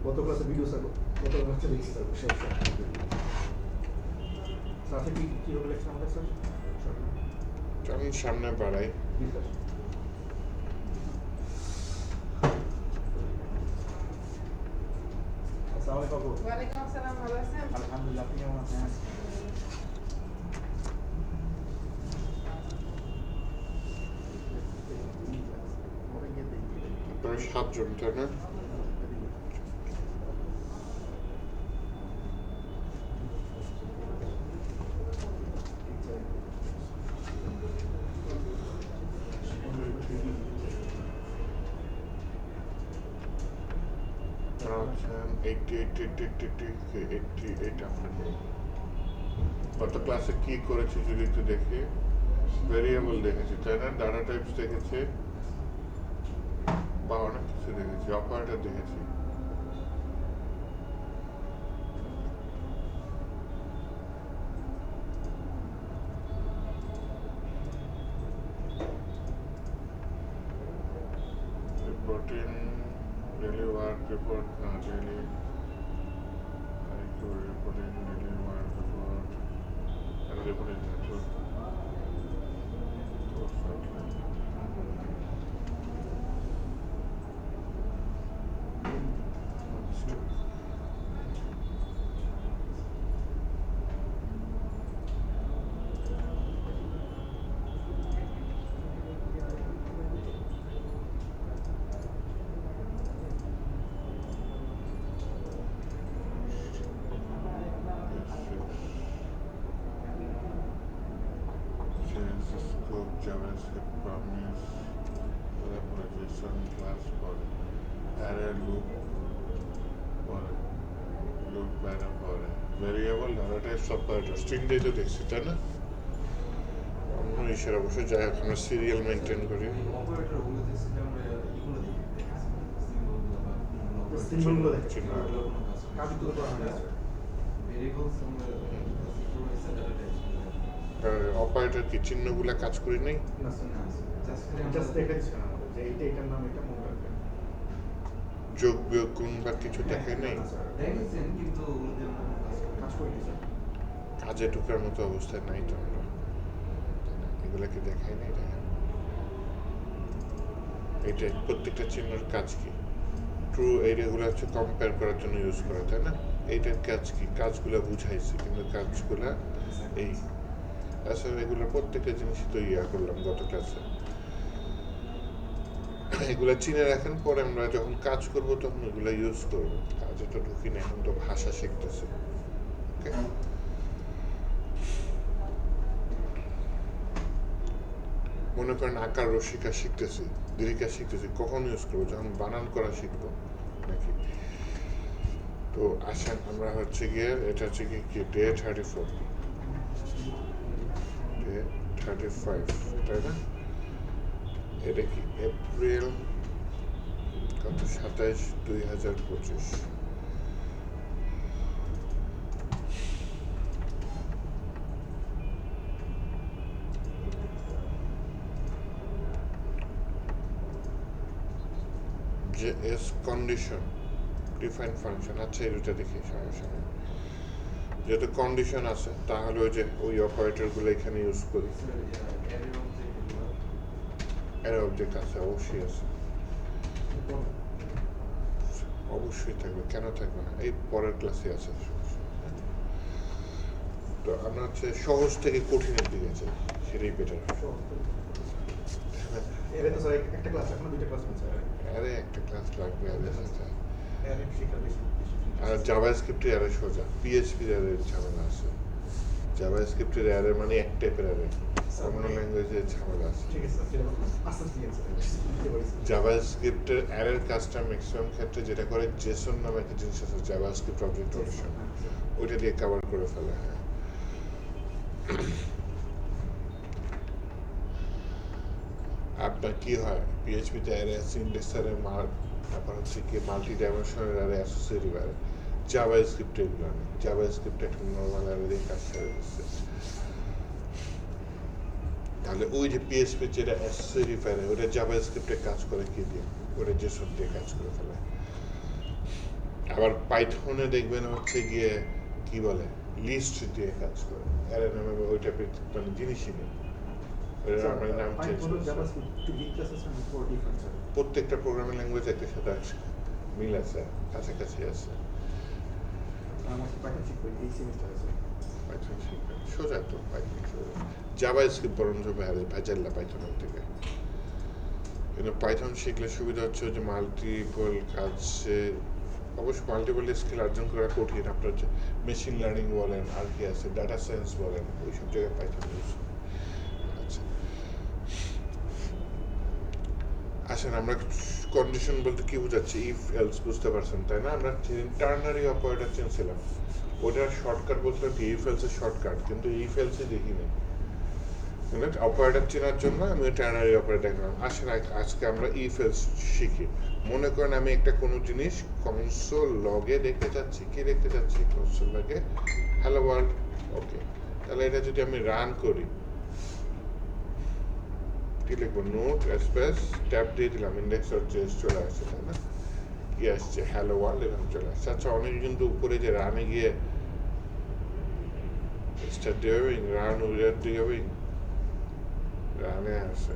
গত ক্লাসে video sir গত ক্লাসে লিখছি স্যার শেষ স্যার কি কীভাবে লিখছেন আমাদের স্যার চলুন সামনে বাড়াই। আসসালামু আলাইকুম। ওয়ালাইকুম আসসালাম, ভালো আছেন? আলহামদুলিল্লাহ, আপনি কেমন আছেন? আপনারা 7 জন, তাই না? গত ক্লাসে কি করেছি যদি একটু দেখি। ভেরিয়েবল দেখেছি, তাই না? ডাটা টাইপস দেখেছি বা অনেক কিছু দেখেছি, অপারেটর দেখেছি। রিপোর্টিং, ডেলি ওয়ার্ক রিপোর্ট, না daily reporting, daily work report, reporting report. Scope, JavaScript, promise, collaboration, class পরে, array loop পরে, loop বাইরে পরে, variable, data types, operator, string দিয়ে তো দেখছি, তাই না? অন্য ইসের অবশ্যই যাই হোক আমরা সিরিয়াল মেনটেন করি। অপারেটর কি চিহ্নগুলা কাজ করি নাই? যোগ বিয়োগ গুণ বা কিছু দেখে নেই, কাজে ঢোকার মতো অবস্থায় নাই তো আমরা, এগুলাকে দেখাই নাই। দেখেন এইটা প্রত্যেকটা চিহ্নের কাজ কি, ট্রু এরিয়াগুলো হচ্ছে কম্পেয়ার করার জন্য ইউজ করা, তাই না? এইটার কাজ কি, কাজগুলো বুঝাইছি, কিন্তু কাজগুলা এই আসলে এগুলো প্রত্যেকটা জিনিসই তো ইয়া করলাম গত ক্লাসে। এগুলা চিনে রাখেন, পরে আমরা যখন কাজ করব তখন এগুলো ইউজ করবো। কাজে তো ঢুকি না, এখন তো ভাষা শিখতেছি। ওকে, মনে করেন আকার রসিকা শিখতেছি, দীর্ঘিকা শিখতেছি, কখন ইউজ করবো? যখন বানান করা শিখবো নাকি। তো আসেন আমরা হচ্ছে গিয়ে এটা হচ্ছে কি ডে 34, ডে 35, তাই না? এটা কি এপ্রিল কত 27, 2025। যে এস কন্ডিশন ডিফাইন ফাংশন, আচ্ছা এই দুটা দেখি, সমস্যা নেই। যেহেতু কন্ডিশন আছে তাহলে ওই যে ওই অপারেটরগুলো এখানে ইউজ করি। এর অবজেক্ট আছে, অবশ্যই আছে, অবশ্যই থাকবে, কেন থাকবে না? এই পরের ক্লাসে আছে। তো আমরা হচ্ছে সহজ থেকে কঠিনের দিকে যাই, সেটাই বেটার। একটা ক্লাস এখন দুইটা ক্লাস আছে, আরে একটা ক্লাস লাগবে আরে সাথে। অ্যারে শিখা বেশি। আর জাভাস্ক্রিপ্টের অ্যারে সোজা, পিএইচপির অ্যারে ঝামেলা আছে। জাভাস্ক্রিপ্টের অ্যারে মানে এক টাইপের অ্যারে, অন্য ল্যাঙ্গুয়েজের ঝামেলা আছে। ঠিক আছে স্যার, আস্তে আস্তে অ্যান্সার। জাভাস্ক্রিপ্টের অ্যারের কাজটা ম্যাক্সিমাম ক্ষেত্রে যেটা করে জেসন নামে একটা জিনিস আছে, জাভাস্ক্রিপ্ট অবজেক্ট ওরিয়েন্টেশন, ওইটা দিয়ে কভার করে ফেলে। হ্যাঁ, আপনার কি হয় পিএইচপিতে অ্যারে আছে, ইন্ডেক্সারের মার্ক, তারপর হচ্ছে কি multi dimensional array, associative array. জাভাস্ক্রিপ্টে এগুলো নেই, জাভাস্ক্রিপ্টে একটা নর্মাল অ্যারে দিয়ে কাজ করে দিচ্ছে। তাহলে ওই যে পিএইচপি যেটা অ্যাসোসিয়েটিভ অ্যারে, ওটা জাভাস্ক্রিপ্টে কাজ করে কি দিয়ে, ওটা জেসন দিয়ে কাজ করে ফেলে। আবার পাইথনে দেখবেন হচ্ছে গিয়ে কি বলে লিস্ট দিয়ে কাজ করে অ্যারে নামে ওই টাইপের মানে জিনিসই নেই ওটা আমার নাম change Python or JavaScript to be classes and for different sir. প্রত্যেকটা প্রোগ্রামিং ল্যাঙ্গুয়েজ একটা সাথে আছে মিল আছে কাছাকাছি আছে আমার Python শিখবো এই সেমিস্টার আছে। পাইথন শিখবেন সোজা তো পাইথন সোজা জাভাস্ক্রিপ্ট বরঞ্চ ভেজাল্লা পাইথনের থেকে কিন্তু পাইথন শিখলে সুবিধা হচ্ছে যে মাল্টিপল কাজে অবশ্য মাল্টিপল স্কিল অর্জন করা কঠিন আপনার হচ্ছে মেশিন লার্নিং বলেন আর কি আছে ডাটা সায়েন্স বলেন ওই সব জায়গায় পাইথন ইউজ আচ্ছা আসেন আমরা কন্ডিশন বলতে কি বোঝাচ্ছি ইফ এলস বুঝতে পারছেন তাই না আমরা টার্নারি অপারেটর চিনছিলাম ওটার শর্টকাট বলছিলাম কি ইফ এলস এর শর্টকাট কিন্তু ইফ এলস এ দেখি নাই অপারেটর চেনার জন্য আমি টার্নারি অপারেটর দেখলাম আসেন আজকে আমরা ইফ এলস শিখি মনে করেন আমি একটা কোনো জিনিস কনসোল লগে দেখতে চাচ্ছি কি দেখতে চাচ্ছি কনসোল লগে হ্যালো ওয়ার্ল্ড ওকে তাহলে এটা যদি আমি রান করি কি লিখবো নোট স্পেস ট্যাব দিয়ে দিলাম ইন্ডেক্স ডট জেএস চলে আসছে তাই না কি আসছে হ্যালো ওয়ার্ল্ড এরকম চলে আসছে আচ্ছা অনেক কিন্তু উপরে যে রানে গিয়ে স্টার্ট ডিওয়িং রান উইদাউট ডিওয়িং রানে আসে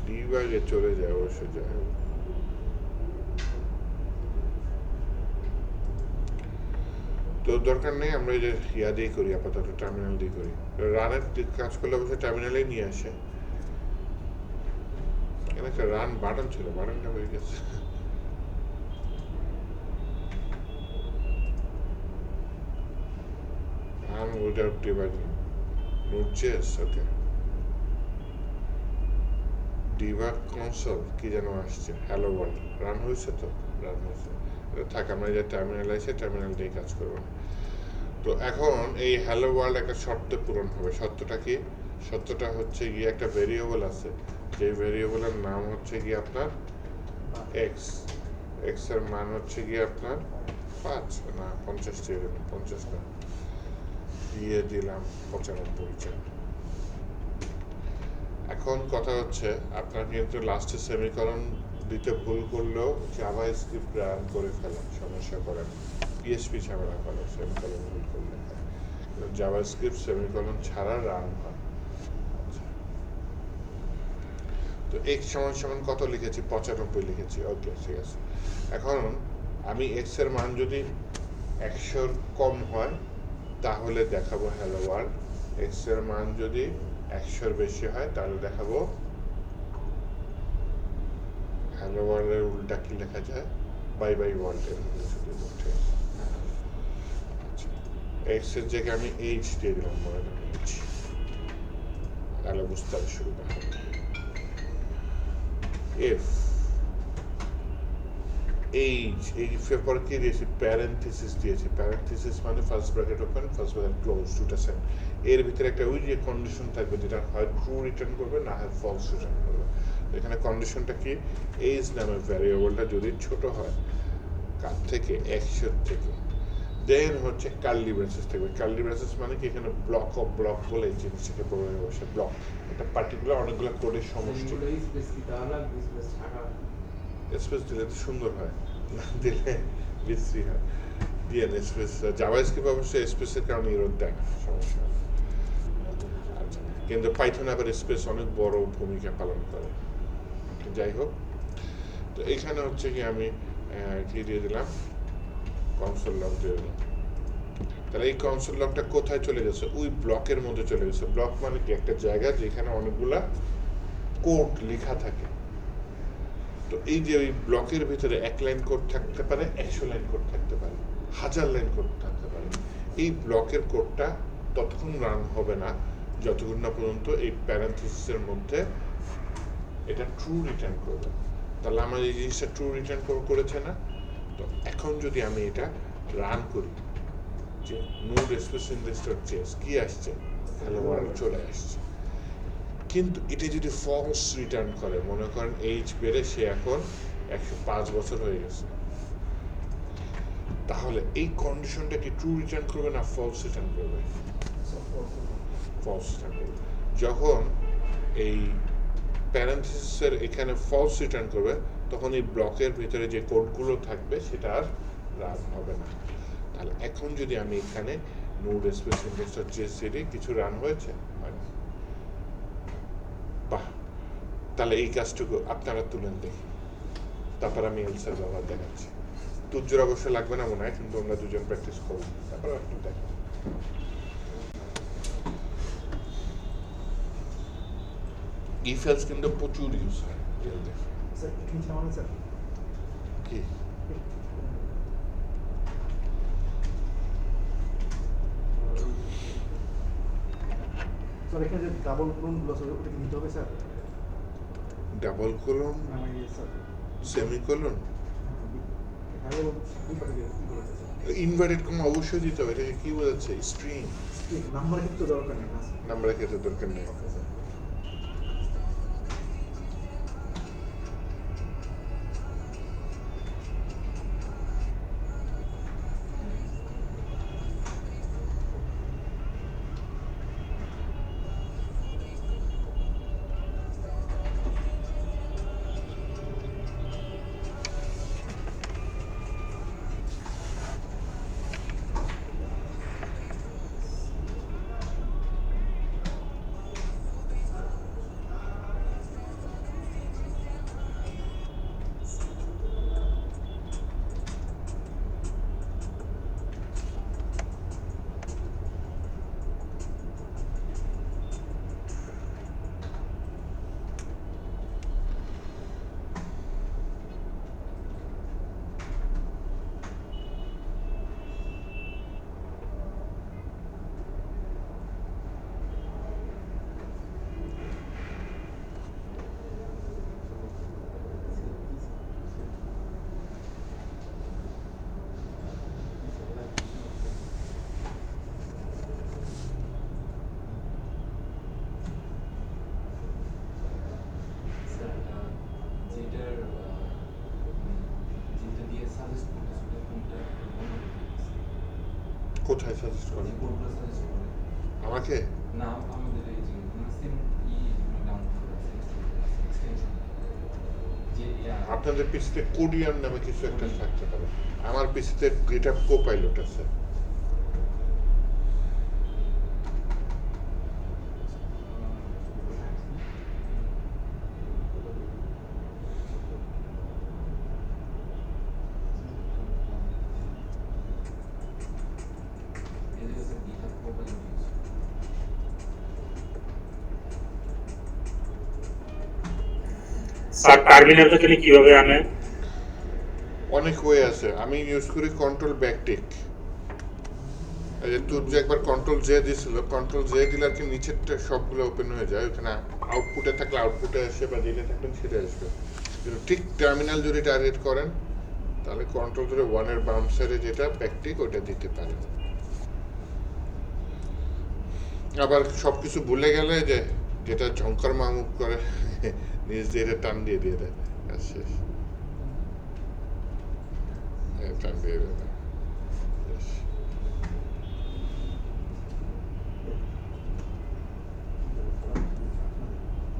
ডিবাগে চলে যায় অবশ্য যায় তো দরকার নেই আমরা এই যে ইয়া দিয়ে করি আপাতত টার্মিনাল দিয়ে করি রানের কাজ করলে অবশ্যই টার্মিনালেই নিয়ে আসে এখানে একটা রান বাটন ছিল বাটনটা হয়ে গেছে রান উইদাউট ডিবাগিং নোট.js ওকে ডিবাগ কনসোল কি যেন আসছে হ্যালো ওয়ার্ল্ড রান হয়েছে তো রান হয়েছে থাক আমরা যে টার্মিনাল আছে টার্মিনাল দিয়ে কাজ করবো তো এখন এই হ্যালো ওয়ার্ল্ড একটা শর্ত পূরণ হবে শর্তটা কি শর্তটা হচ্ছে গিয়ে একটা ভেরিয়েবল আছে যে ভেরিয়েবলের নাম হচ্ছে গিয়ে আপনার এক্স এক্স এর মান হচ্ছে গিয়ে আপনার 5 না 50 দিয়ে দেবেন 50 না দিয়ে দিলাম 95 এখন কথা হচ্ছে আপনার কিন্তু লাস্টে সেমিকলন দিতে ভুল করলেও জাভাস্ক্রিপ্ট রান করে ফেলেন সমস্যা করেন পিএইচপি ঝামেলা করে সেমিকলন ভুল করলে জাভাস্ক্রিপ্ট সেমিকলন ছাড়া রান হয় তো x সমান সমান কত লিখেছি 95 লিখেছি ওকে ঠিক আছে এখন আমি x এর মান যদি 100 এর কম হয় তাহলে দেখাবো হ্যালো ওয়ার্ল্ড x এর মান যদি 100 এর বেশি হয় তাহলে দেখাবো হ্যালো ওয়ার্ল্ড এর উল্টা কি লেখা যায় বাই বাই ওয়ার্ল্ড এর শুধু উঠে আচ্ছা x এর জায়গায় আমি h দিয়ে দিলাম মনে করেন h তাহলে বুঝতে হবে সুবিধা হবে if age if এর পরে কি দিয়েছি প্যারেন্থেসিস দিয়েছি প্যারেন্থেসিস মানে first bracket open first bracket close দুটো সেট এর ভিতরে একটা ওই যে কন্ডিশন থাকবে যেটা হয় ট্রু রিটার্ন করবে না হয় ফলস রিটার্ন করবে এখানে কন্ডিশনটা কি এজ নামের ভ্যারিয়েবলটা যদি ছোট হয় কার থেকে 100 থেকে দেন হচ্ছে কার্লি ব্রেসেস থাকবে কার্লি ব্রেসেস মানে কি এখানে ব্লক অফ ব্লক বলে এই জিনিসটাকে প্রোগ্রামে বসে ব্লক এটা পার্টিকুলার অনেকগুলো কোডের সমষ্টি স্পেস দিলে তো সুন্দর হয় না দিলে বিশ্রী হয় দিয়ে স্পেস জাভাস্ক্রিপ্ট অবশ্যই স্পেসের কারণে এরর দেয় না সমস্যা আচ্ছা কিন্তু পাইথন আবার স্পেস অনেক বড় ভূমিকা পালন করে যাই হোক তো এখানে হচ্ছে কি আমি কি দিয়ে দিলাম কনসোল লগ দিয়ে দিলাম তাহলে এই কনসোল লগটা কোথায় চলে গেছে ওই ব্লকের মধ্যে চলে গেছে ব্লক মানে কি একটা জায়গা যেখানে অনেকগুলা কোড লেখা থাকে তো এই যে ওই ব্লকের ভিতরে 1 লাইন কোড থাকতে পারে 100 লাইন কোড থাকতে পারে 1000 লাইন কোড থাকতে পারে এই ব্লকের কোডটা ততক্ষণ রান হবে না যতক্ষণ না পর্যন্ত এই প্যারেন্থেসিসের মধ্যে এটা ট্রু রিটার্ন করবে তাহলে আমার এই জিনিসটা ট্রু রিটার্ন করেছে না তো এখন যদি আমি এটা রান করি যে নোড স্পেস ইন্ডেক্স.js কি আসছে হ্যালো ওয়ার্ল্ড চলে আসছে কিন্তু এটা যদি ফলস রিটার্ন করে মনে করেন এইজ বেড়ে সে এখন 105 বছর হয়ে গেছে তাহলে এই কন্ডিশনটা কি ট্রু রিটার্ন করবে না ফলস রিটার্ন করবে ফলস রিটার্ন করবে যখন এই প্যারেন্থেসিসের এখানে ফলস রিটার্ন করবে তখন এই ব্লকের ভিতরে যে কোডগুলো থাকবে সেটা আর রান হবে না। তাহলে এখন যদি আমি এখানে নো রেসপেক্ট ইনভেস্টর জেসিডি কিছু রান হয়েছে, হয়নি। বাহ, তাহলে এই কাজটুকু আপনারা তুলেন দেখি, তারপর আমি এলসার ব্যবহার দেখাচ্ছি। তুজ্জোর অবশ্য লাগবে না মনে হয়, কিন্তু আমরা দুজন প্র্যাকটিস করবো, তারপর আপনি দেখেন। ইফেলস কিন্তু প্রচুর ইউজ হয় রিয়েল স্যার একটু নিচে নামানো স্যার। কি স্যার এখানে যে ডাবল কোলনগুলো আছে ওটা কি নিতে হবে স্যার? ডাবল কোলন, আমার ইয়ে স্যার সেমিকোলন, এখানে দুই পাশে দিয়ে কি করেছে স্যার? ইনভার্টেড কমা অবশ্যই দিতে হবে। এটাকে কি বোঝাচ্ছে? স্ট্রিং। নাম্বার কিন্তু দরকার নেই না স্যার। নাম্বার ক্ষেত্রে দরকার নেই। Okay sir. কোথায় সাজেস্ট করেন আমাকে? না আমাদের এই যে সিম আপনাদের পিসিতে কোডিয়ান নামে কিছু একটা থাকতে পারে। আমার পিসিতে গিটহাব কোপাইলট আছে। স্যার টার্মিনাল থেকে কিভাবে আনে? অনেক ওয়ে আছে। আমি ইউজ করি কন্ট্রোল ব্যাকটিক। এই যে তুই যে একবার কন্ট্রোল জে দিছিল, কন্ট্রোল জে দিলে আর কি নিচেরটা সবগুলো ওপেন হয়ে যায়। ওখানে আউটপুটে থাকলে আউটপুটে আসে, বা যেটা থাকবেন সেটা আসবে। কিন্তু ঠিক টার্মিনাল যদি টার্গেট করেন তাহলে কন্ট্রোল ধরে ওয়ানের বাম সাইডে যেটা ব্যাকটিক ওটা দিতে পারেন। আবার সব কিছু ভুলে গেলে যে যেটা ঝঙ্কার মাহমুদ করে নিজ দিয়ে এটা টান দিয়ে দিয়ে দেয়, আর শেষ। টান দিয়ে দেয় শেষ।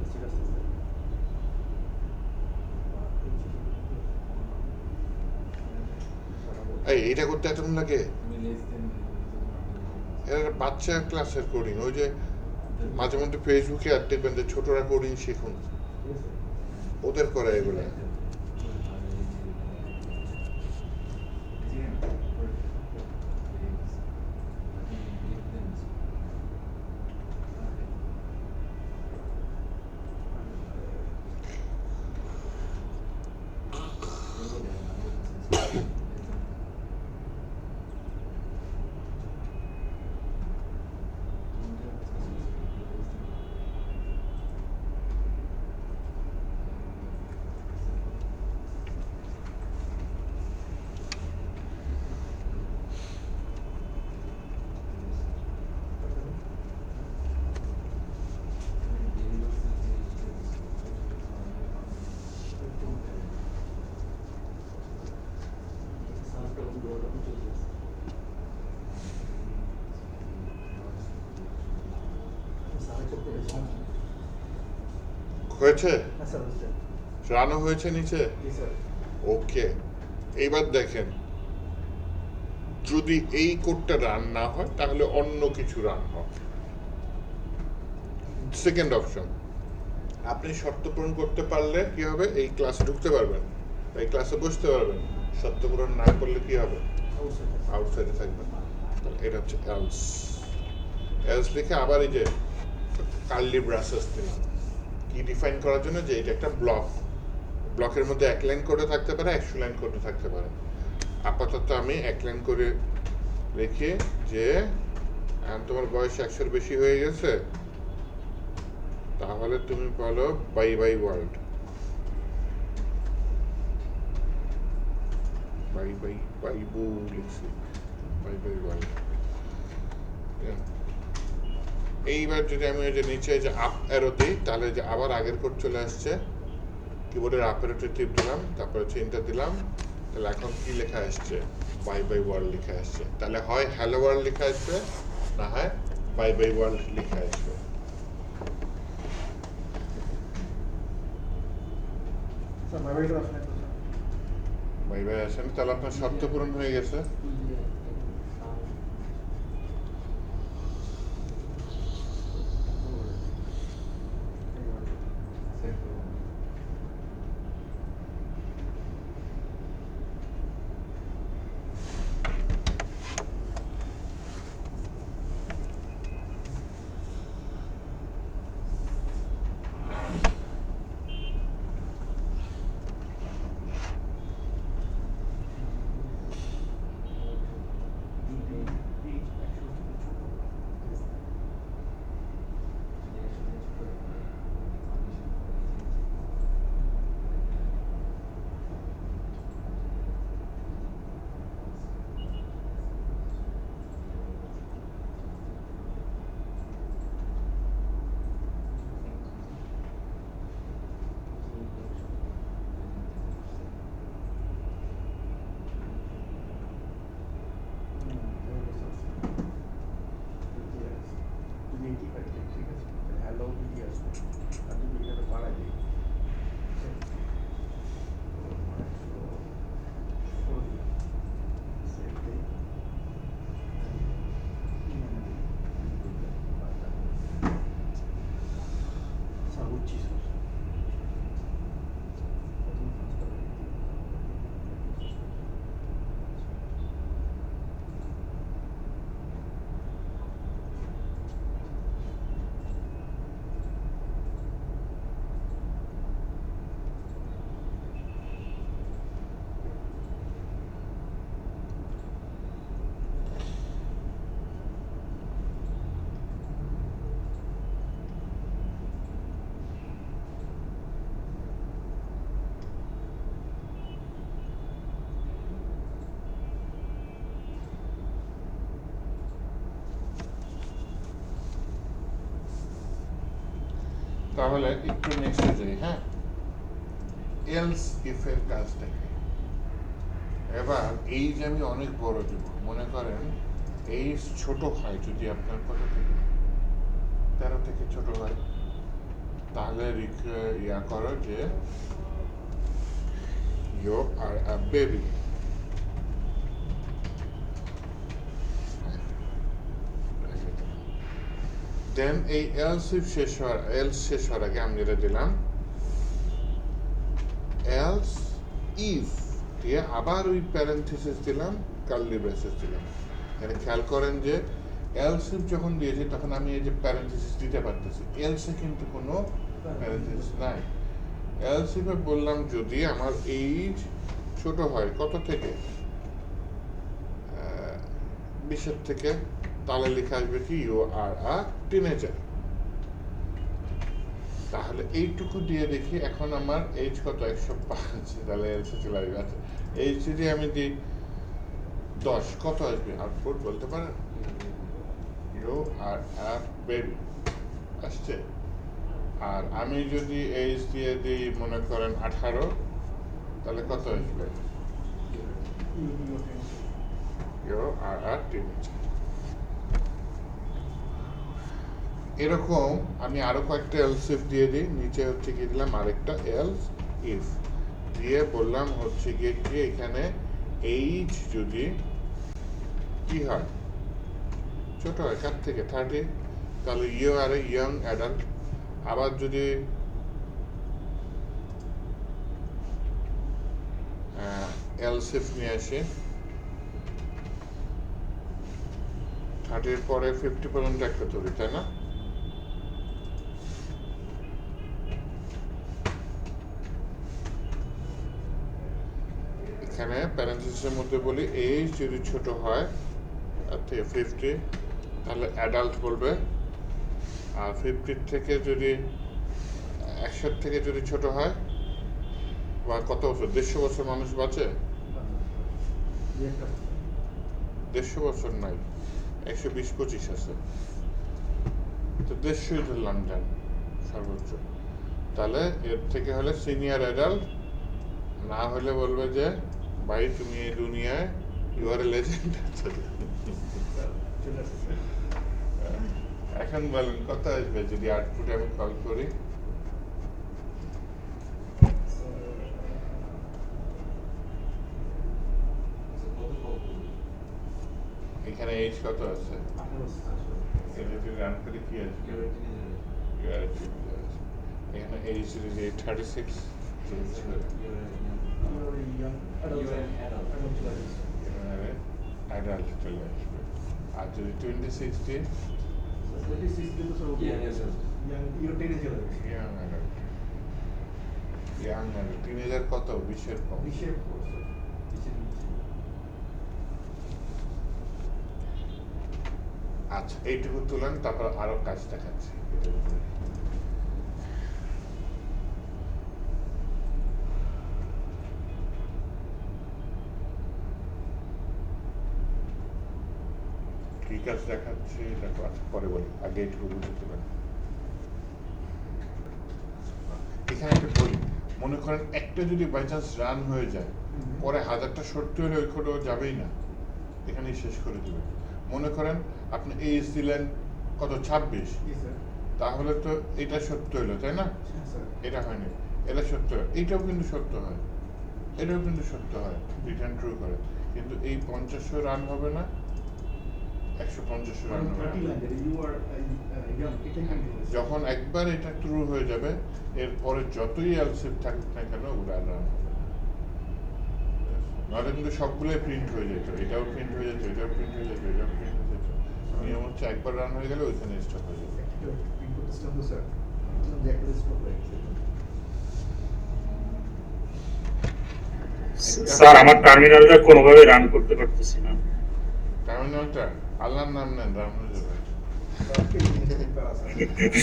ঠিক আছে স্যার। এই এটা করতে এতক্ষণ লাগে? আমি লেস দেন এর বাচ্চা ক্লাসের কোডিং, ওই যে মাঝে মধ্যে ফেসবুকে আর দেখবেন যে ছোটরা কোডিং শিখুন, ঠিক আছে ওদের করে এগুলো। হয়েছে? হ্যাঁ স্যার হচ্ছে। রানও হয়েছে নিচে? জি স্যার। ওকে, এইবার দেখেন যদি এই কোডটা রান না হয় তাহলে অন্য কিছু রান হয়। সেকেন্ড অপশন, আপনি শর্ত পূরণ করতে পারলে কি হবে, এই ক্লাসে ঢুকতে পারবেন, এই ক্লাসে বসতে পারবেন। শর্ত পূরণ না করলে কি হবে, আউটসাইডে থাকবেন। তাহলে এটা হচ্ছে এলস। এলস লিখে আবার এই যে কার্লি ব্রাসেস দিলাম কি ডিফাইন করার জন্য, যে এটা একটা ব্লক, ব্লকের মধ্যে এক লাইন করে থাকতে পারে, 100 লাইন করে থাকতে পারে। আপাতত আমি এক লাইন করে রেখে যে তোমার বয়স 100-র বেশি হয়ে গেছে, তাহলে তুমি বলো bye bye world, bye bye বাইবু লিখছি, বাই বাই ওয়ার্ল্ড। এইবার যদি আমি ওই যে নিচে যে আপ অ্যারো দিই, তাহলে যে আবার আগের কোড চলে আসছে। কিবোর্ডের আপ অ্যারোতে টিপ দিলাম, তারপরে হচ্ছে এন্টার দিলাম, তাহলে এখন কি লেখা আসছে, বাই বাই ওয়ার্ল্ড লেখা আসছে। তাহলে হয় হ্যালো ওয়ার্ল্ড লেখা আসবে, না হয় বাই বাই ওয়ার্ল্ড লেখা আসবে। স্যার বাইবাইটা আসলে তো স্যার বাই বাই আসেন, তাহলে আপনার শর্ত পূরণ হয়ে গেছে। তাহলে একটু নেক্সটে যাই। হ্যাঁ, এলস ইফ এর কাজটা কি? এবার এই যে আমি অনেক বড় দেব, মনে করেন এই ছোট হয়, যদি আপনার কত থেকে 13 থেকে ছোট হয়, তাহলে ইয়া করো যে ইউ আর আ বেবি। দেন এই এলস ইফ শেষ হওয়ার আগে আমি যেটা দিলাম এলস ইফ দিয়ে আবার ওই প্যারেন্থেসিস দিলাম, কার্লি ব্রেসেস দিলাম। এখানে খেয়াল করেন যে এলস ইফ যখন দিয়েছি তখন আমি এই যে প্যারেন্থেসিস দিতে পারতেছি, এলসে কিন্তু কোনো প্যারেন্থেসিস নাই। এলস ইফে বললাম যদি আমার এইজ ছোট হয় কত থেকে, 20 থেকে, তাহলে লেখা আসবে কি ইউ আর আ টিনেজার। তাহলে এইটুকু দিয়ে দেখি এখন আমার এইজ কত, 105, তাহলে এলসে চলে আসবে। আচ্ছা, এইজ যদি আমি দিই 10, কত আসবে আউটপুট বলতে পারেন? ইউ আর আ বেবি আসছে। আর আমি যদি এইজ দিয়ে দিই মনে করেন 18, তাহলে কত আসবে? You are a teenager. এরকম আমি আরো কয়েকটা এলস ইফ দিয়ে দিই, নিচে হচ্ছে গিয়ে দিলাম আরেকটা এলস ইফ দিয়ে বললাম হচ্ছে গিয়ে কি এখানে এইজ যদি কি হয়? ছোট হয় কার থেকে 30, তাহলে you are a young adult. আবার যদি এলসিফ নিয়ে আসি, 30 পরে 50% একটা তৈরি, তাই না? এখানে প্যারেন্থেসিসের মধ্যে বলি এইজ যদি ছোট হয় তার থেকে 50, তাহলে অ্যাডাল্ট বলবে। আর 50 থেকে যদি 100 থেকে যদি ছোট হয়, বা কত বছর, 150 বছর মানুষ বাঁচে? 150 বছর নাই, 120-25 আছে, তো 150 ধরলাম যান সর্বোচ্চ। তাহলে এর থেকে হলে সিনিয়র অ্যাডাল্ট, না হলে বলবে যে ভাই তুমি এই দুনিয়ায় ইউ আর এ লেজেন্ড। এখন বলেন কত আসবে যদি আউটপুটে আমি কল করি? এখানে এইজ কত আছে? এটা যদি রান করে কি আসবে? You are a teenager. এখানে এইজ যদি 36, অ্যাডাল্ট চলে আসবে। আর যদি 20-60, young adult. Young adult, teenager কত? 20-এর কম। আচ্ছা, এইটুকু তুলেন, তারপর আরো কাজ দেখাচ্ছি। কি কাজ দেখাচ্ছি দেখো, আচ্ছা পরে বলি, আগে এইটুকু বুঝে তুলেন। এখানে একটা বলি, মনে করেন একটা যদি বাই চান্স রান হয়ে যায়, পরে 1000টা সত্যি হলে ওই কোডও যাবেই না, এখানেই শেষ করে দেবে। মনে করেন আপনি এইজ দিলেন কত, 26, তাহলে তো এটা সত্য হলো, তাই না? এটা হয়নি, এটা সত্য, এইটাও কিন্তু সত্য হয়, এটাও কিন্তু সত্য হয়, রিটার্ন ট্রু করে, কিন্তু এই 50 রান হবে না, 150 রান হবে না। যখন একবার এটা ট্রু হয়ে যাবে, এরপরে যতই এলসিফ থাকুক না কেন ওগুলো আর রান হবে না। নাহলে কিন্তু সবগুলোই প্রিন্ট হয়ে যেত, এটাও প্রিন্ট হয়ে যেত, এটাও প্রিন্ট হয়ে যেত, এটাও প্রিন্ট হয়ে যেত। নিয়ম হচ্ছে একবার রান হয়ে গেলে ওইখানে স্টপ হয়ে যাবে। স্যার আমার টার্মিনালটা কোনোভাবে রান করতে পারতেছি না। টার্মিনালটা আল্লাহর নাম নেন, রান হয়ে যাবে।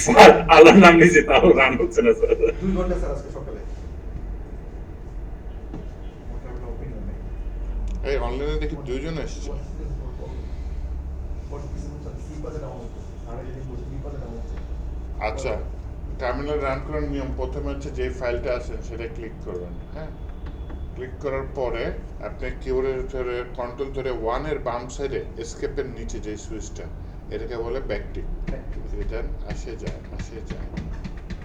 স্যার আল্লাহর নাম নিয়েছে, তাও রান হচ্ছে না স্যার। 2 ঘন্টা স্যার আজকে সকালে। এই অনলাইনে দেখি 2 জন এসেছে। আচ্ছা, টার্মিনাল রান করার নিয়ম, প্রথমে হচ্ছে যে ফাইলটা আছে সেটা ক্লিক করবেন। হ্যাঁ, ক্লিক করার পরে আপনি কিবোর্ডের ধরে কন্ট্রোল ধরে 1 এর বাম সাইডে এসকেপের নিচে যে সুইচটা, এটাকে বলে ব্যাকটিক। এটা আসে যায়, আসে যায়।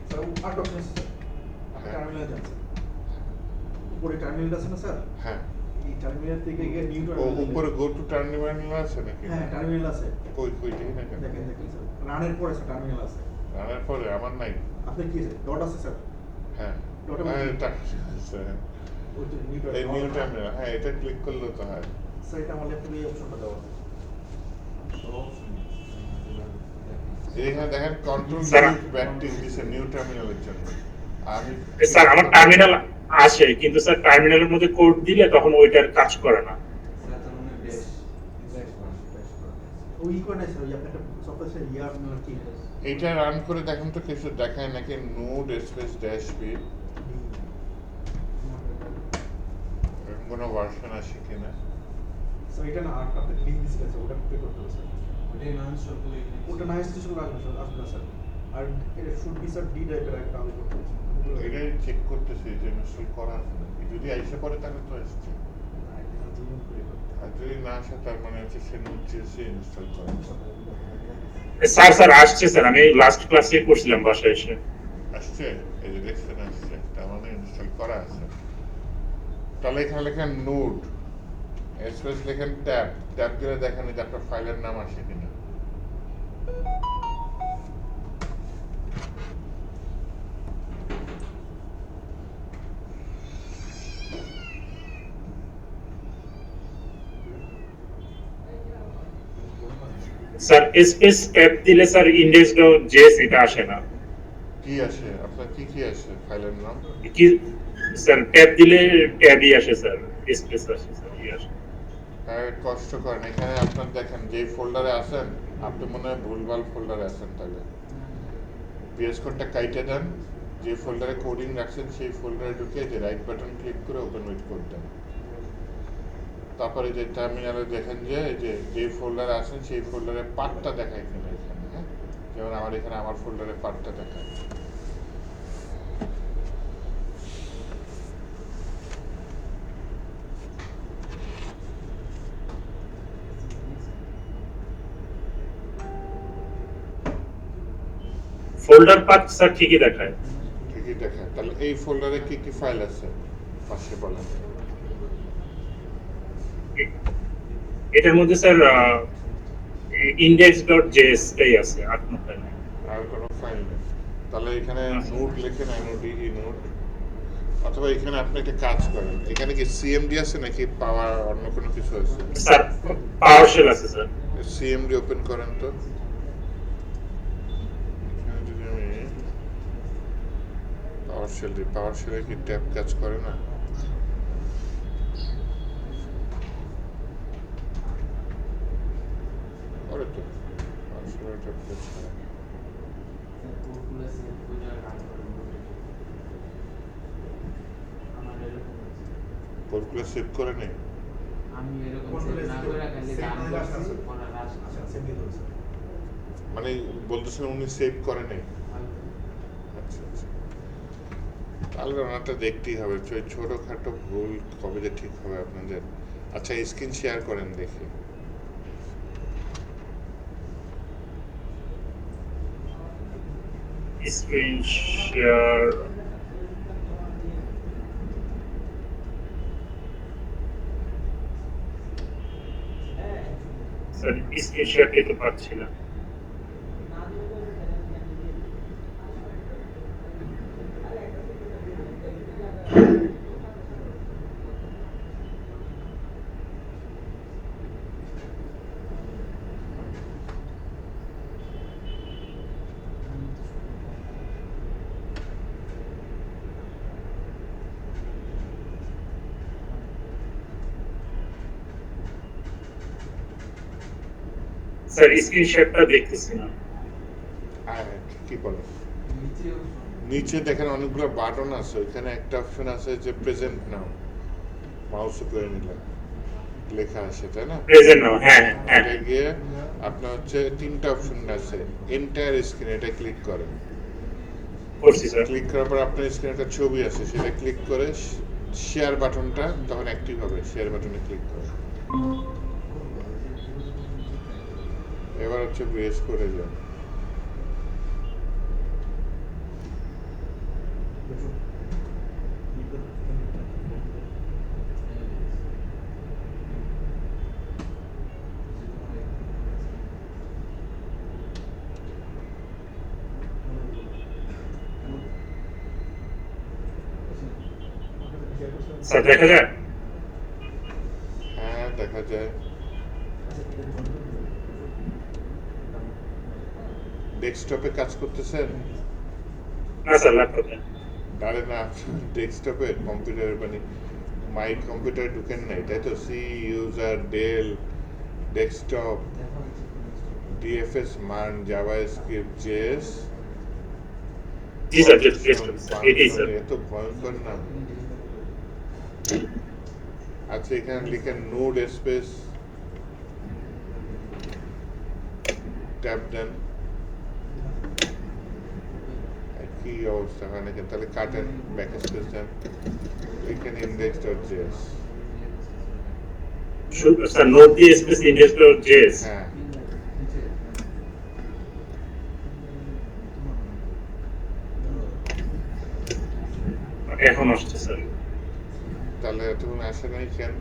স্যার আর ডকুমেন্টস স্যার, আপনি টার্মিনালে যান স্যার। উপরে টার্মিনাল আছে না স্যার? হ্যাঁ, এই টার্মিনাল থেকে গিয়ে নিউ ও টার্মিনাল। উপরে গো টু টার্মিনাল আছে নাকি? হ্যাঁ টার্মিনাল আছে। কই কই দেখি না কেন? দেখেন স্যার, রানের পরে স্যার টার্মিনাল আছে। রানের পরে আমার নাই। আপনার কি আছে? ডট আছে স্যার? হ্যাঁ, ডট হ্যাঁ, এটা আছে। ওই যে নিউ এই নিউ টার্মিনাল। টার্মিনাল, হ্যাঁ, এটা ক্লিক করলে তো হয়। স্যার এটা আমার ল্যাপটপে এই অপশনটা দেওয়া আছে। এখানে দেখেন কন্ট্রোল স্যার- ব্যাকটিক দিছে নিউ টার্মিনালের জন্য। আমি স্যার আমার টার্মিনাল আসে, কিন্তু স্যার টার্মিনালের মধ্যে কোড দিলে তখন ওইটার কাজ করে না। ওই করে নাই স্যার, ওই আপনার একটা সফটওয়্যার স্যার ইয়ার কি? এইটা রান করে দেখেন তো কিছু দেখায় নাকি, নোড স্পেস ড্যাশ বি কোনো ভার্সন আসে কিনা। স্যার এটা না আপনার লিংক দিয়েছিলেন স্যার, ওটা পে করতে হবে স্যার। ওটা না এসে শুরু আসবে স্যার, আসবে না স্যার। আর এটা শুড বি স্যার ডি ড্রাইভের একটা আমি করতে হবে। এটাই চেক করতেছি যে ইনস্টল করা আছে নাকি, যদি আইসে পরে তাহলে তো আসছে, আর যদি না আসে তার মানে হচ্ছে সে নোট চেয়েছে ইনস্টল করা স্যার স্যার আসছে স্যার, আমি লাস্ট ক্লাসে করছিলাম বাসায় এসে। আসছে, এই যে দেখছেন আসছে, তার মানে ইনস্টল করা আছে। তাহলে এখানে লেখেন নোড, স্পেস লেখেন ট্যাব, ট্যাব দিলে দেখেন যে আপনার ফাইলের নাম আসে কিনা। স্যার স্পেস ট্যাব দিলে স্যার index.js এটা আসে না। কি আসে আপনার, কি কি আসে ফাইলের নাম? কি স্যার ট্যাব দিলে ট্যাবই আসে স্যার, স্পেস আসে স্যার, ই আসে। কষ্ট করেন, এখানে আপনার দেখেন যে ফোল্ডারে আছেন আপনি মনে হয় ভুলভাল ফোল্ডারে আছেন। তাহলে পিএস কোডটা কাইটে দেন, যে ফোল্ডারে কোডিং রাখছেন সেই ফোল্ডারে ঢুকে যে রাইট বাটন ক্লিক করে ওপেন উইথ কোড দেন। তারপরে যে টার্মিনালে দেখেন যে ফোল্ডারে আছেন সেই ফোল্ডারে পার্টটা দেখায় কিনা এখানে। হ্যাঁ, যেমন আমার এখানে আমার ফোল্ডারে পার্টটা দেখায়। ফোল্ডার পাথ স্যার ঠিকই দেখায়। ঠিকই দেখায়। তাহলে এই ফোল্ডারে কি কি ফাইল আছে পাশে বলেন। এটার মধ্যে স্যার index.js টাই আছে, আর কোনো ফাইল নেই। আর কোনো ফাইল নেই। তাহলে এখানে নোট লেখেন, এনওডি নোট, অথবা এখানে আপনি একটা কাজ করেন, এখানে কি সিএমডি আছে নাকি পাওয়ার অন্য কোনো কিছু আছে? স্যার পাওয়ারশেল আছে স্যার। সিএমডি ওপেন করেন তো। এখানে যদি আমি পাওয়ারশেলে কি ট্যাব কাজ করে না? করে তো, পাওয়ারশেলে ট্যাব কাজ করে। কোডগুলো সেভ করে রান করব। আমার এরকম হচ্ছে। কোডগুলো সেভ করে নেই। আমি এরকম সেভ না করে খালি রান করছি, পরে রান আচ্ছা সেভ দিয়ে দেবো স্যার। মানে বলতেছেন উনি সেভ করে নেই। আচ্ছা আচ্ছা, তাহলে ওনারটা দেখতেই হবে। ছোটখাটো ভুল কবে যে ঠিক হবে আপনাদের। আচ্ছা স্ক্রিন শেয়ার করেন দেখি। Screen share, sir screen share দিতে পারছি না। স্যার স্ক্রিন শেয়ারটা দেখতেছি না। হ্যাঁ কি বলেন। নিচেও নিচে দেখেন অনেকগুলো বাটন আছে, ওইখানে একটা অপশন আছে যে প্রেজেন্ট নাও, মাউস করে নিলে লেখা আছে তাই না? প্রেজেন্ট নাও, হ্যাঁ হ্যাঁ। এটা গিয়ে আপনার হচ্ছে তিনটা অপশন আছে, এন্টায়ার স্ক্রিন, এটা ক্লিক করেন। করছি স্যার। ক্লিক করার পর আপনার স্ক্রিনে একটা ছবি আছে, সেটা ক্লিক করে শেয়ার বাটনটা তখন অ্যাক্টিভ হবে। শেয়ার বাটনে ক্লিক করে এবার হচ্ছে ব্রেস করে যান। স্যার দেখা যায়? হ্যাঁ দেখা যায়। ডেস্কটপে কাজ করতেছেন? না স্যার, ল্যাপটপে। আরে না, ডেস্কটপে কম্পিউটার মানে মাই কম্পিউটার ঢুকেন নাই তাই তো? C user Dell desktop DFS মান জাভাস্ক্রিপ্ট জেএস। জি স্যার, এটাই স্যার। এত ভয়ঙ্কর নাম। আচ্ছা এখানে লিখেন নোড স্পেস ট্যাব দেন। কি অবস্থা হয়, তাহলে কাটেন, ব্যাক স্পেস দেন, লিখেন index.js। স্যার নোট দিয়ে স্পেস index.js। হ্যাঁ এখন আসছে স্যার। তাহলে এতক্ষণ আসে নাই কেন?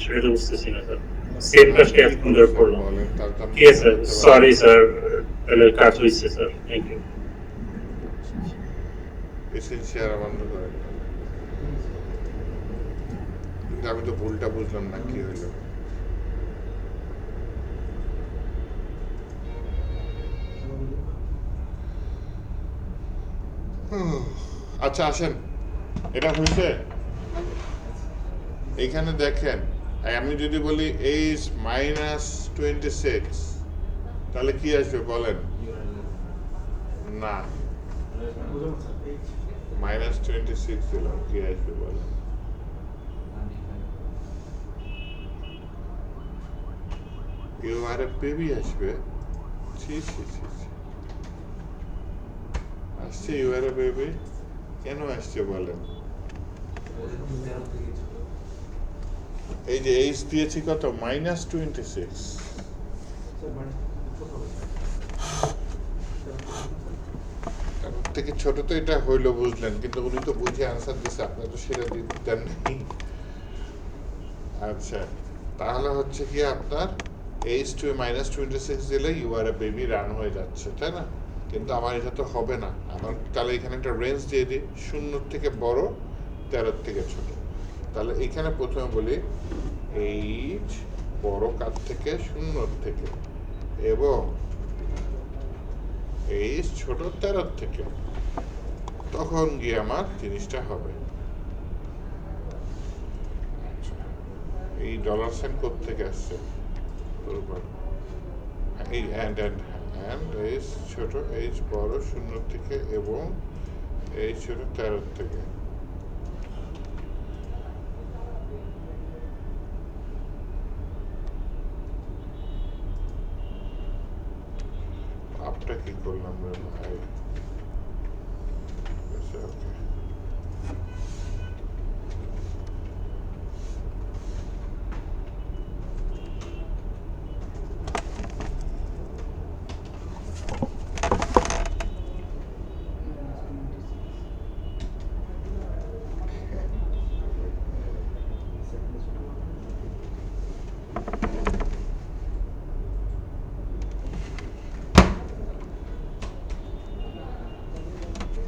সেটা তো বুঝতেছি না স্যার। সেম কাজটা এতক্ষণ ধরে করলাম। বলেন তাহলে তো আমি ঠিক আছে স্যার, করতে পারবো। সরি স্যার, তাহলে কাজ হয়েছে sir, thank you. Patient share বন্ধ করেন। কিন্তু আমি তো ভুলটা বুঝলাম না কি হইলো। আচ্ছা আসেন, এটা হয়েছে। এইখানে দেখেন, আমি যদি বলি এইচ -26 তাহলে কি আসবে বলেন? না, বুঝলাম স্যার, এইচ -26 দিলাম, কি আসবে বলেন? ইউ আর এ বেবি আসবে। ছি ছি ছি ছি। আসছে ইউ আর এ বেবি, কেন আসছে বলেন? এই যে এইচ দিয়েছি কত, -26। স্যার মানে ছোট হবে স্যার। তার থেকে ছোট তো এটা হইলো বুঝলেন, কিন্তু উনি তো বুঝে আনসার দিচ্ছে, আপনার তো সেটা দেন নাই। আচ্ছা, তাহলে হচ্ছে কি আপনার -26 দিলে you are a baby run হয়ে যাচ্ছে, তাই না? কিন্তু আমার এটা তো হবে না। আমার তাহলে এখানে একটা রেঞ্জ দিয়ে দিই, 0 থেকে বড়, 13 থেকে ছোট। তাহলে এখানে প্রথমে বলি এইচ বড় কার থেকে, 0 থেকে, এবং এইচ ছোট 13 থেকে। তখন গিয়ে আমার জিনিসটা হবে। এই ডলার সাইন কোথা থেকে আসছে? এই অ্যান্ড এইচ ছোট, এইচ বড় 0 থেকে, এবং এইচ ছোট 13 থেকে। আপটা কি করলাম রে ভাই? আচ্ছা, ওকে।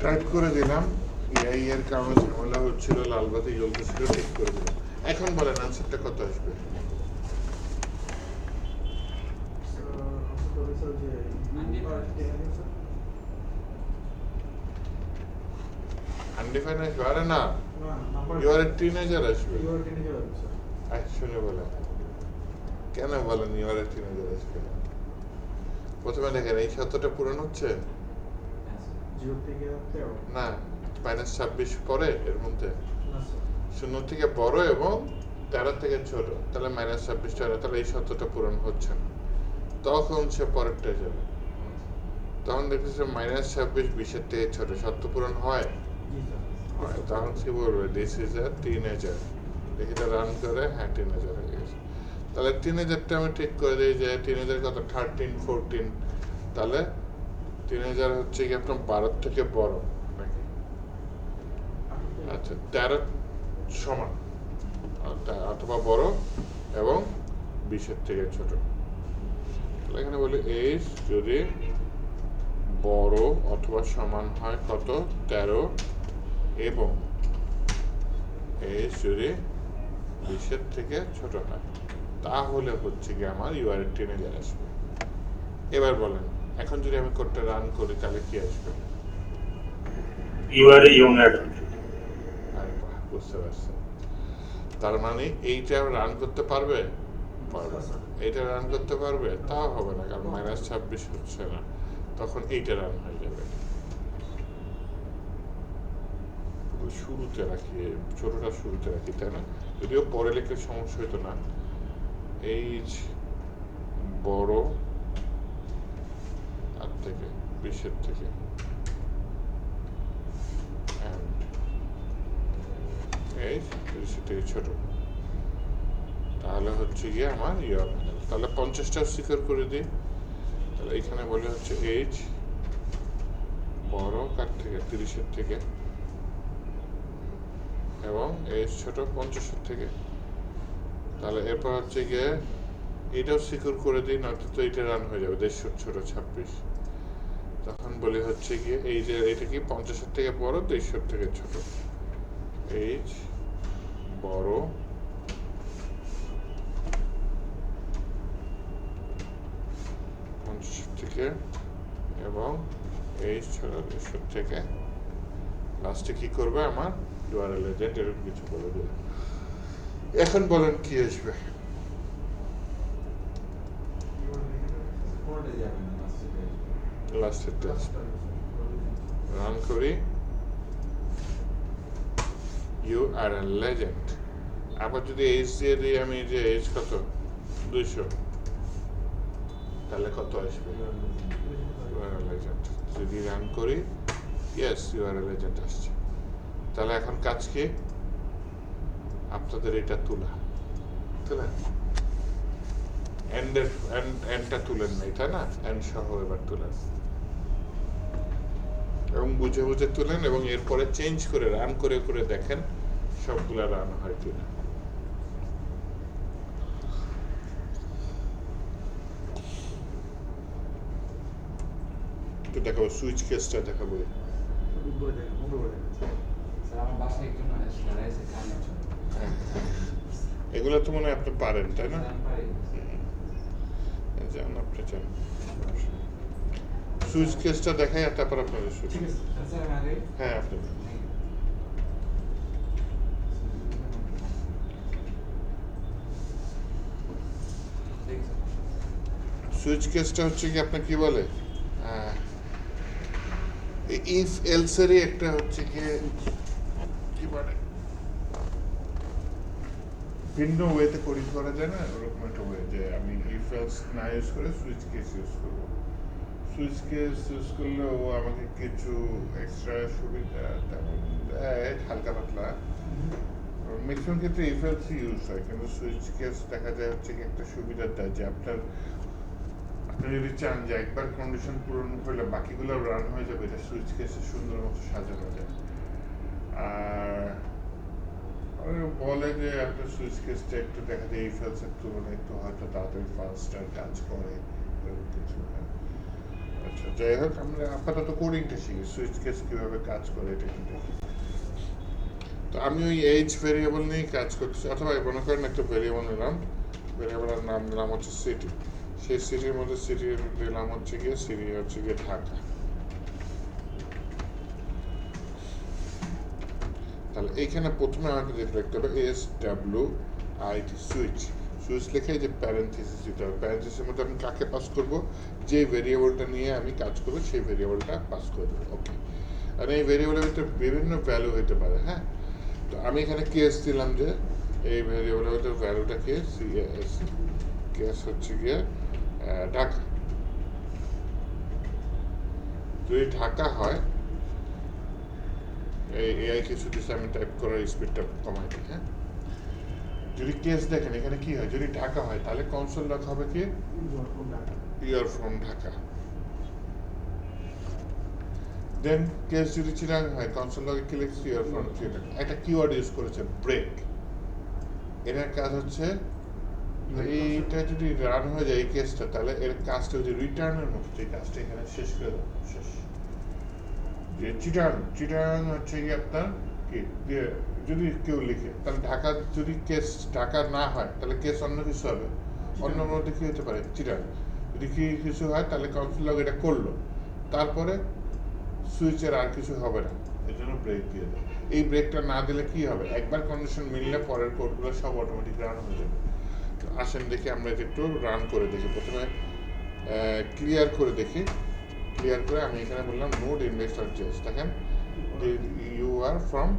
টাইপ করে দিলাম, এআই এর কারণে ঝামেলা হচ্ছিল, লাল বাতি জ্বলতেছিল, ঠিক করে দিলাম। এখন বলেন আনসারটা কত আসবে? স্যার যে আনডিফাইন আসবে? আরে না, না number you are a teenager আসবে। ইউ আর টিনেজার হবে স্যার। শুনে বলেন, কেন বলেন ইউ আর এ টিনেজার আসবে? প্রথমে দেখেন এই শর্তটা পূরণ হচ্ছে 0 থেকে 13 না, -26 পরে এর মধ্যে না স্যার। 0 থেকে বড় এবং 13 থেকে ছোট, তাহলে -26 টা, তাহলে এই শর্তটা পূরণ হচ্ছে না। তখন সে পরেরটা যাবে, তখন দেখতেছে -26 20 থেকে ছোট, শর্ত পূরণ হয়। জি স্যার। তখন কি বলবে, দিস ইজ আ টিনেজার। এটা রান করে, হ্যাঁ টিনেজার হয়ে গেছে। তাহলে টিনেজারটা আমি ঠিক করে দিই যে টিনেজার কত, 13 14, তাহলে টিনেজার হচ্ছে কি আপনার 12 থেকে বড় নাকি? আচ্ছা, 13 সমান অথবা বড় এবং 20 থেকে ছোট। তাহলে এখানে বলি এইচ যদি বড় অথবা সমান হয় কত, 13, এবং এইচ যদি 20 থেকে ছোট হয়, তাহলে হচ্ছে কি আমার ইউ আর এ টিনেজার আসবে। এবার বলেন, এখন যদি আমি কোডটা রান করি তাহলে কি আসবে? You are a young adult. আরে বাহ, বুঝতে পারছেন। তার মানে এইটা রান করতে পারবে? পারবে না। এইটা রান করতে পারবে? তাও হবে না, কারণ -26 হচ্ছে না, তখন এইটা রান হয়ে যাবে। শুরুতে রাখি, ছোটটা শুরুতে রাখি, তাই না? যদিও পরে লিখলে সমস্যা হতো না। এইচ বড় আর থেকে 20 থেকে, এইচ 20 থেকে ছোট, তাহলে হচ্ছে গিয়ে আমার ইয়র। তাহলে 50টা স্বীকার করে দিই। তাহলে এখানে বলে হচ্ছে এইচ বড় কার থেকে, 30 থেকে, এবং এইচ ছোট 50 থেকে। তাহলে এরপর হচ্ছে গিয়ে এটাও সিকিউর করে দিই, নয়তো তো এটা রান হয়ে যাবে 150 ছোট 26। তখন বলি হচ্ছে গিয়ে এই যে এটা কি 50-এর থেকে বড়, 150-এর থেকে ছোট। এইচ বড়, থেকে এবং এইচ ছোট 150 থেকে। লাস্টে কি করবে আমার URL এজেন্ট এরকম কিছু বলে দেবে। এখন বলেন কি আসবে। লাস্টের টেস্ট রান করি, ইউ আর এ লেজেন্ড। আবার যদি এইচ দিয়ে দিই আমি, যে এইচ কত 200, তাহলে কত আসবে URL লেজেন্ড। যদি রান করি, ইয়েস URL লেজেন্ড আসছে। তাহলে এখন কাজ কি, আপনাদের এটা তোলা, এন্ডটা তুলেন না, এটা না এন্ড সহ এবার তুলেন এবং বুঝে বুঝে তুলেন, এবং এরপরে চেঞ্জ করে রান করে করে দেখেন সবগুলা রান হয় কিনা। একটু দেখাবো সুইচ কেসটা দেখাবো। উপরে দেখেন, উপরে দেখেন। স্যার আমার বাসায় একজন আসে দাঁড়াইছে কানের জন্য। এগুলো তো মনে হয় আপনি পারেন, তাই না? স্যার, আমি পারি। যান আপনি যান, সুইচ কেসটা দেখাই আর তারপর আপনাদের সুইচ। ঠিক আছে। স্যার আমি আগে হ্যাঁ আপনি সুইচ কেসটা হচ্ছে কি আপনার কি বলে, ইফ এলসেরই একটা হচ্ছে কি বলে ভিন্ন ওয়েতে কোডিং করা যায় না, ওরকম একটা ওয়ে যে আমি ইফ এলস না ইউজ করে সুইচ কেস ইউজ করবো। সুইচ কেস ইউজ করলে ও আমাকে কিছু এক্সট্রা সুবিধা তেমন দেয়, হালকা পাতলা। ম্যাক্সিমাম ক্ষেত্রে ইফ এলস ইউজ হয়, কিন্তু সুইচ কেস দেখা যায় হচ্ছে কি একটা সুবিধা দেয় যে আপনি যদি চান যে একবার কন্ডিশন পূরণ করলে বাকিগুলো রান হয়ে যাবে, এটা সুইচ কেসে সুন্দর মতো সাজানো যায়। আর বলে যে আপনার সুইচ কেসটা একটু দেখা যায় ইফ এলস এর তুলনায় একটু হয়তো তাড়াতাড়ি ফাস্টার কাজ করে এরকম কিছু। আচ্ছা যাই হোক, আমরা আপাতত কোডিংটা শিখি, সুইচ কেস কিভাবে কাজ করে এটা একটু দেখি। তো আমি ওই এইচ ভেরিয়েবল নিয়ে কাজ করছি, অথবা মনে করেন একটা ভেরিয়েবল নিলাম, ভেরিয়েবলের নাম দিলাম হচ্ছে সিটি। সেই সিটির মধ্যে সিটি দিলাম হচ্ছে গিয়ে সিটি হচ্ছে গিয়ে ঢাকা। তাহলে এইখানে প্রথমে আমাকে যেটা লিখতে হবে SWIT সুইচ। সুইচ লিখে যে প্যারেন্থেসিস দিতে হবে, প্যারেন্থেসিসের মধ্যে আমি কাকে পাস করব, যে ভেরিয়েবলটা নিয়ে আমি কাজ করবো সেই ভেরিয়েবলটা পাস করে দেবো। ওকে, আর এই ভেরিয়েবলের ভিতরে বিভিন্ন ভ্যালু হতে পারে। হ্যাঁ, তো আমি এখানে কেস দিলাম যে এই ভেরিয়েবলের ভিতরে ভ্যালুটা কে, CAS, কেস হচ্ছে গিয়ে ঢাকা। যদি ঢাকা হয়, এই এআই কিছু দিচ্ছে, আমি টাইপ করার স্পিডটা কমাই দিই। হ্যাঁ, যদি কেস দেখেন এখানে কি হয়, যদি ঢাকা হয় তাহলে কনসোল লগ হবে কি your from Dhaka. Then case যদি চিরাং হয়, কনসোল লগে কি লিখছি ইউর ফ্রম চিরাং। একটা কিওয়ার্ড ইউজ করেছে ব্রেক, এটার কাজ হচ্ছে এইটা যদি রান হয়ে যায় এই কেসটা, তাহলে এর কাজটা যদি রিটার্নের মতো, যে কাজটা এখানে শেষ করে দেবো, শেষ। যে চিটাং হচ্ছে কি আপনার কি, যদি কেউ লিখে তাহলে ঢাকা, যদি কেস ঢাকা না হয় তাহলে কেস অন্য কিছু হবে, অন্য মধ্যে কি হতে পারে চিটাং। যদি কি কিছু হয় তাহলে কনসোল লগ এটা করলো, তারপরে সুইচের আর কিছু হবে না, এই জন্য ব্রেক দিয়ে দেয়। এই ব্রেকটা না দিলে কি হবে, একবার কন্ডিশন মিললে পরের কোডগুলো সব অটোমেটিক রান হয়ে যাবে। আসেন দেখি আমরা এটা একটু রান করে দেখি। প্রথমে ক্লিয়ার করে দেখি, ক্লিয়ার করে আমি এখানে বললাম নোড index.js, দেখেন ইউ আর ফ্রম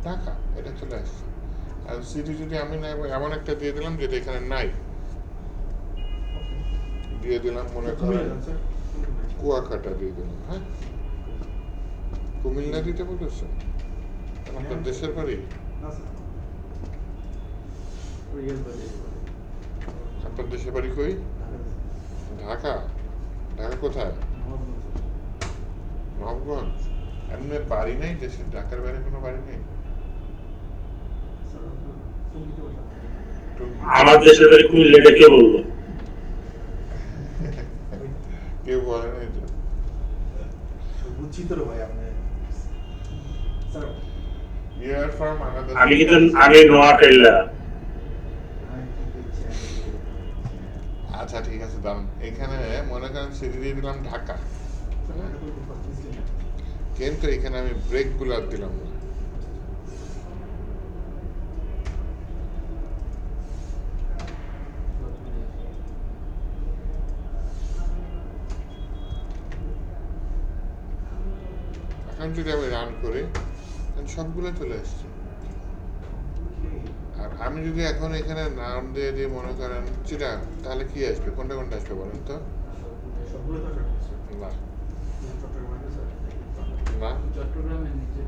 ঢাকা, এটা চলে আসছে। আর সিটি যদি আমি না এমন একটা দিয়ে দিলাম যেটা এখানে নাই, দিয়ে দিলাম মনে করেন কুয়াকাটা দিয়ে দিলাম। হ্যাঁ, কুমিল্লা দিতে বলেছে, আপনার দেশের বাড়ি, আপনার দেশের বাড়ি কই? ঢাকা। ঢাকা কোথায়? নবগঞ্জ। এমনি বাড়ি নেই দেশের, ঢাকার বাইরে কোনো বাড়ি নেই? একটু আমার দেশের বাড়ি কুমিল্লা, এটা কে বললো? কেউ বলে নাই তো। বুঝছি তো রে ভাই আপনি sir You are from another আমি city. কিন্তু নোয়াখাইলা। আচ্ছা ঠিক আছে দাঁড়ান, এখানে মনে করেন সিটি দিয়ে দিলাম ঢাকা, কিন্তু এখানে আমি ব্রেক গুলো আর দিলাম না। এখন যদি আমি রান করি তাহলে সবগুলো চলে আসছে। আর আমি যদি এখন এখানে নাম দিয়ে দিই মনে করেন চিটাং, তাহলে কি আসবে, কোনটা কোনটা আসবে বলেন তো? সবগুলো তো আসবে না চট্টগ্রামে স্যার না, চট্টগ্রামের নিচে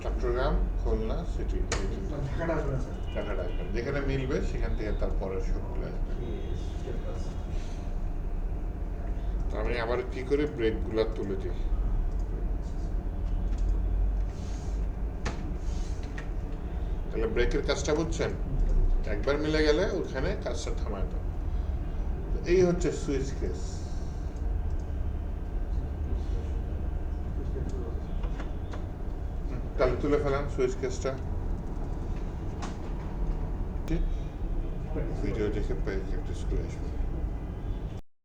চট্টগ্রাম, খুলনা, সিটি, এই তিনটা। ঢাকাটা আসবে না স্যার ঢাকাটা আসবে, যেখানে মিলবে সেখান থেকে তারপরে সবগুলো আসবে। তো আমি আবার কি করে ব্রেক গুলা তুলে দিই। তাহলে ব্রেকের কাজটা বুঝছেন, একবার মিলে গেলে ওখানে কাজটা থামায় দাও। তো এই হচ্ছে সুইচ কেস। তাহলে তুলে ফেলাম সুইচ কেসটা। ভিডিও দেখে প্র্যাকটিস করে আসবেন।